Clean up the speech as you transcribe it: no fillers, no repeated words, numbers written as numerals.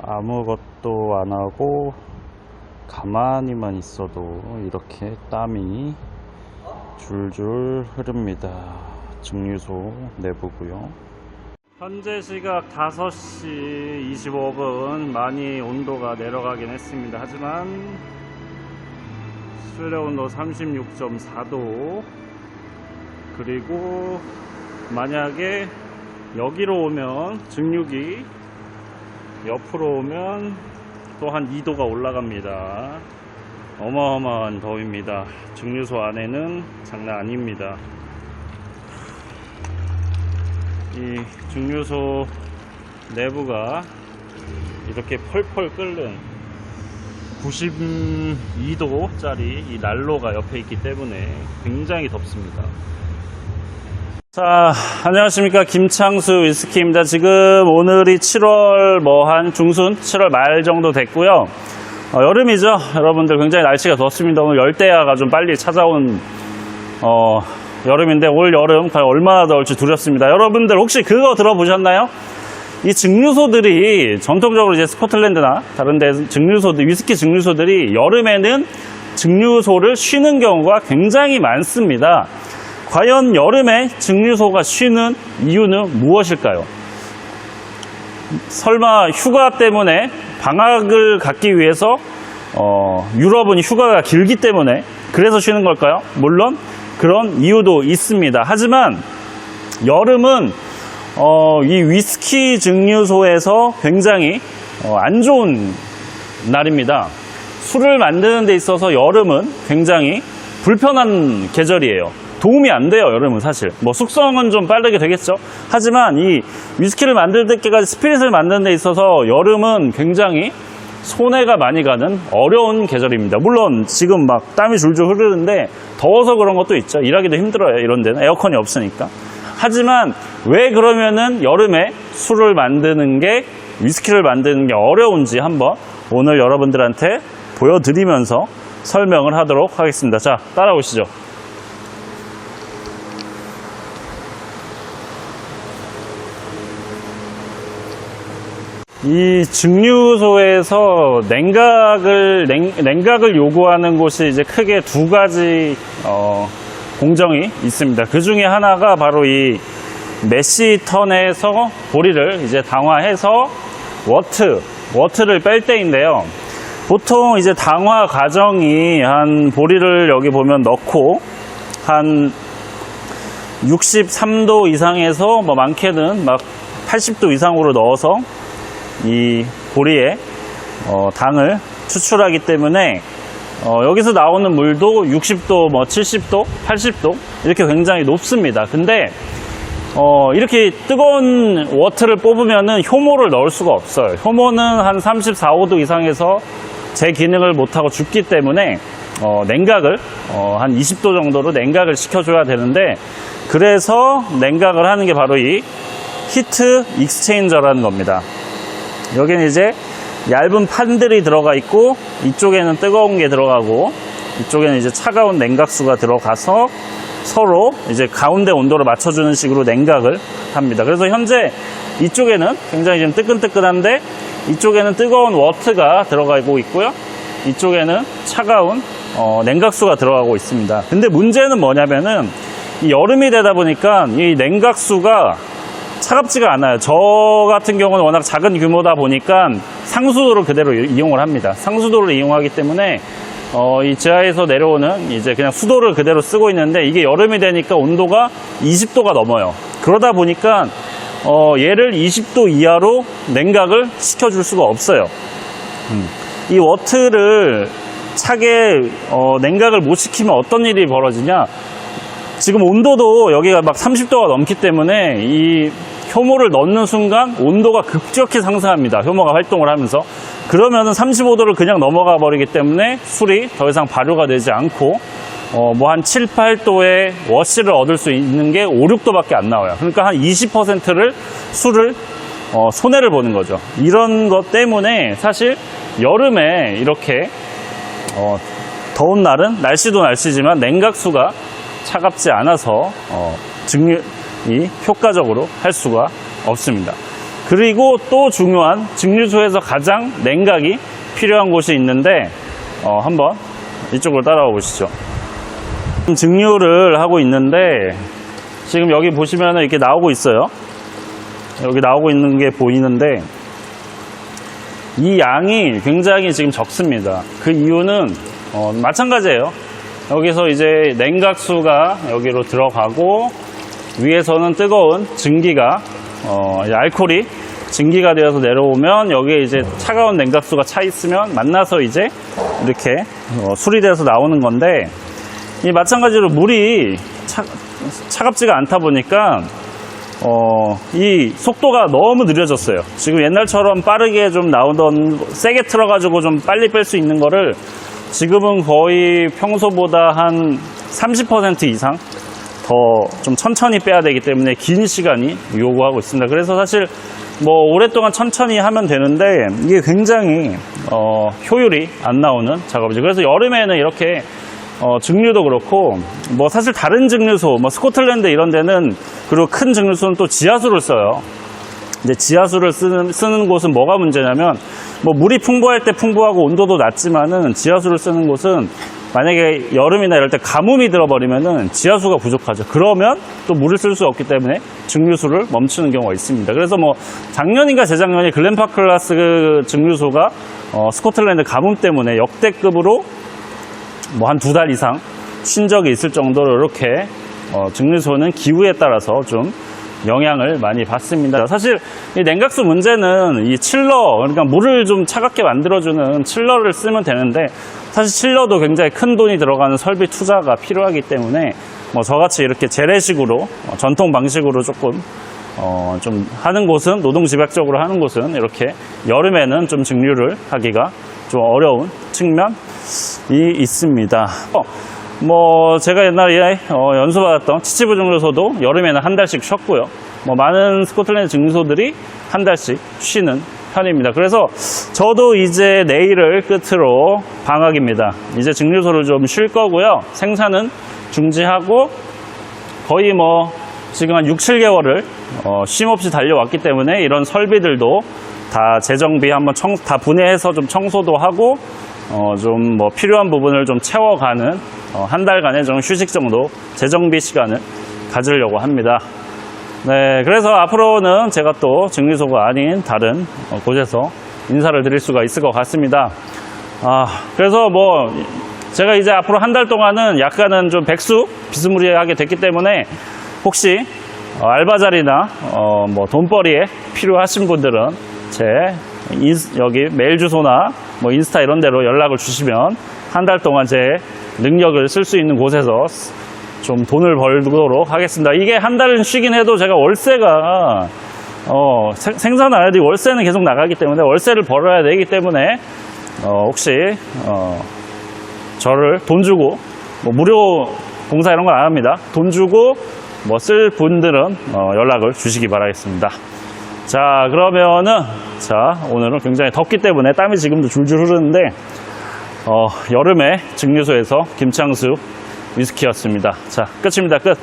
아무것도 안 하고 가만히만 있어도 이렇게 땀이 줄줄 흐릅니다. 증류소 내부고요. 현재 시각 5시 25분. 많이 온도가 내려가긴 했습니다. 하지만 실내 온도 36.4도. 그리고 만약에 여기로 오면 증류기 옆으로 오면 또 한 2도가 올라갑니다. 어마어마한 더위입니다. 증류소 안에는 장난 아닙니다. 이 증류소 내부가 이렇게 펄펄 끓는 92도짜리 이 난로가 옆에 있기 때문에 굉장히 덥습니다. 자, 안녕하십니까. 김창수 위스키입니다. 지금 오늘이 7월 한 중순 7월 말 정도 됐고요. 여름이죠. 여러분들 굉장히 날씨가 덥습니다. 오늘 열대야가 좀 빨리 찾아온 여름인데 올 여름 과연 얼마나 더울지 두렵습니다. 여러분들 혹시 그거 들어보셨나요? 이 증류소들이 전통적으로 이제 스코틀랜드나 다른 데 증류소들, 위스키 증류소들이 여름에는 증류소를 쉬는 경우가 굉장히 많습니다. 과연 여름에 증류소가 쉬는 이유는 무엇일까요? 설마 휴가 때문에 방학을 갖기 위해서 유럽은 휴가가 길기 때문에 그래서 쉬는 걸까요? 물론 그런 이유도 있습니다. 하지만 여름은 이 위스키 증류소에서 굉장히 안 좋은 날입니다. 술을 만드는 데 있어서 여름은 굉장히 불편한 계절이에요. 도움이 안 돼요. 여름은 사실 숙성은 좀 빠르게 되겠죠. 하지만 이 위스키를 만들 때까지 스피릿을 만드는 데 있어서 여름은 굉장히 손해가 많이 가는 어려운 계절입니다. 물론 지금 막 땀이 줄줄 흐르는데 더워서 그런 것도 있죠. 일하기도 힘들어요. 이런 데는 에어컨이 없으니까. 하지만 왜 그러면은 여름에 술을 만드는 게, 위스키를 만드는 게 어려운지 한번 오늘 여러분들한테 보여드리면서 설명을 하도록 하겠습니다. 자, 따라오시죠. 이 증류소에서 냉각을 요구하는 곳이 이제 크게 두 가지 공정이 있습니다. 그 중에 하나가 바로 이 매시턴에서 보리를 이제 당화해서 워트를 뺄 때인데요. 보통 이제 당화 과정이 한 보리를 여기 보면 넣고 한 63도 이상에서 많게는 막 80도 이상으로 넣어서 이 보리에 당을 추출하기 때문에 여기서 나오는 물도 60도, 70도, 80도 이렇게 굉장히 높습니다. 근데 이렇게 뜨거운 워트를 뽑으면은 효모를 넣을 수가 없어요. 효모는 한 34, 5도 이상에서 제 기능을 못하고 죽기 때문에 냉각을 한 20도 정도로 냉각을 시켜줘야 되는데, 그래서 냉각을 하는 게 바로 이 히트 익스체인저라는 겁니다. 여기는 이제 얇은 판들이 들어가 있고 이쪽에는 뜨거운 게 들어가고 이쪽에는 이제 차가운 냉각수가 들어가서 서로 이제 가운데 온도를 맞춰주는 식으로 냉각을 합니다. 그래서 현재 이쪽에는 굉장히 좀 뜨끈뜨끈한데 이쪽에는 뜨거운 워트가 들어가고 있고요. 이쪽에는 차가운 냉각수가 들어가고 있습니다. 근데 문제는 뭐냐면은 이 여름이 되다 보니까 이 냉각수가 차갑지가 않아요. 저 같은 경우는 워낙 작은 규모다 보니까 상수도를 그대로 이용을 합니다. 상수도를 이용하기 때문에 이 지하에서 내려오는 이제 그냥 수도를 그대로 쓰고 있는데, 이게 여름이 되니까 온도가 20도가 넘어요. 그러다 보니까 얘를 20도 이하로 냉각을 시켜줄 수가 없어요. 이 워트를 차게 냉각을 못 시키면 어떤 일이 벌어지냐, 지금 온도도 여기가 막 30도가 넘기 때문에 이 효모를 넣는 순간 온도가 급격히 상승합니다. 효모가 활동을 하면서. 그러면은 35도를 그냥 넘어가 버리기 때문에 술이 더 이상 발효가 되지 않고 한 7, 8도의 워시를 얻을 수 있는 게 5, 6도밖에 안 나와요. 그러니까 한 20%를 술을 손해를 보는 거죠. 이런 것 때문에 사실 여름에 이렇게 더운 날은 날씨도 날씨지만 냉각수가 차갑지 않아서 증류이 효과적으로 할 수가 없습니다. 그리고 또 중요한 증류소에서 가장 냉각이 필요한 곳이 있는데 한번 이쪽으로 따라와 보시죠. 증류를 하고 있는데 지금 여기 보시면 이렇게 나오고 있어요. 여기 나오고 있는 게 보이는데 이 양이 굉장히 지금 적습니다. 그 이유는 마찬가지예요. 여기서 이제 냉각수가 여기로 들어가고 위에서는 뜨거운 증기가 알코올이 증기가 되어서 내려오면 여기에 이제 차가운 냉각수가 차 있으면 만나서 이제 이렇게 술이 돼서 나오는 건데 이 마찬가지로 물이 차갑지가 않다 보니까 이 속도가 너무 느려졌어요. 지금 옛날처럼 빠르게 좀 나오던 세게 틀어가지고 좀 빨리 뺄 수 있는 거를 지금은 거의 평소보다 한 30% 이상 더 좀 천천히 빼야 되기 때문에 긴 시간이 요구하고 있습니다. 그래서 사실 뭐 오랫동안 천천히 하면 되는데 이게 굉장히 효율이 안 나오는 작업이죠. 그래서 여름에는 이렇게 증류도 그렇고 뭐 사실 다른 증류소 뭐 스코틀랜드 이런 데는 그리고 큰 증류소는 또 지하수를 써요. 이제 지하수를 쓰는 곳은 뭐가 문제냐면 뭐 물이 풍부할 때 풍부하고 온도도 낮지만은 지하수를 쓰는 곳은 만약에 여름이나 이럴 때 가뭄이 들어버리면은 지하수가 부족하죠. 그러면 또 물을 쓸 수 없기 때문에 증류수를 멈추는 경우가 있습니다. 그래서 뭐 작년인가 재작년에 글렌파클라스 그 증류소가 스코틀랜드 가뭄 때문에 역대급으로 뭐 한 2달 이상 쉰 적이 있을 정도로 이렇게 증류소는 기후에 따라서 좀 영향을 많이 받습니다. 사실 이 냉각수 문제는 이 칠러, 그러니까 물을 좀 차갑게 만들어주는 칠러를 쓰면 되는데 사실 칠러도 굉장히 큰 돈이 들어가는 설비 투자가 필요하기 때문에 뭐 저같이 이렇게 재래식으로 전통 방식으로 조금 좀 하는 곳은 노동집약적으로 하는 곳은 이렇게 여름에는 좀 증류를 하기가 좀 어려운 측면이 있습니다. 뭐 제가 옛날에 연수받았던 치치부 증류소도 여름에는 한 달씩 쉬었고요. 뭐 많은 스코틀랜드 증류소들이 한 달씩 쉬는 편입니다. 그래서 저도 이제 내일을 끝으로 방학입니다. 이제 증류소를 좀 쉴 거고요. 생산은 중지하고 거의 뭐 지금 한 6, 7개월을 쉼 없이 달려왔기 때문에 이런 설비들도 다 재정비 한번 다 분해해서 좀 청소도 하고 좀 뭐 필요한 부분을 좀 채워가는 한 달간의 좀 휴식 정도 재정비 시간을 가지려고 합니다. 네, 그래서 앞으로는 제가 또 증류소가 아닌 다른 곳에서 인사를 드릴 수가 있을 것 같습니다. 그래서 뭐 제가 이제 앞으로 한 달 동안은 약간은 좀 백수 비스무리하게 됐기 때문에 혹시 알바 자리나 뭐 돈벌이에 필요하신 분들은 제 여기 메일 주소나 뭐 인스타 이런 데로 연락을 주시면 한 달 동안 제 능력을 쓸 수 있는 곳에서 좀 돈을 벌도록 하겠습니다. 이게 한 달은 쉬긴 해도 제가 월세가 생산해야 되고 월세는 계속 나가기 때문에 월세를 벌어야 되기 때문에 혹시 저를 돈 주고 뭐 무료 봉사 이런 건 안 합니다. 돈 주고 뭐 쓸 분들은 연락을 주시기 바라겠습니다. 자, 그러면은 오늘은 굉장히 덥기 때문에 땀이 지금도 줄줄 흐르는데 여름에 증류소에서 김창수 위스키였습니다. 자, 끝입니다. 끝.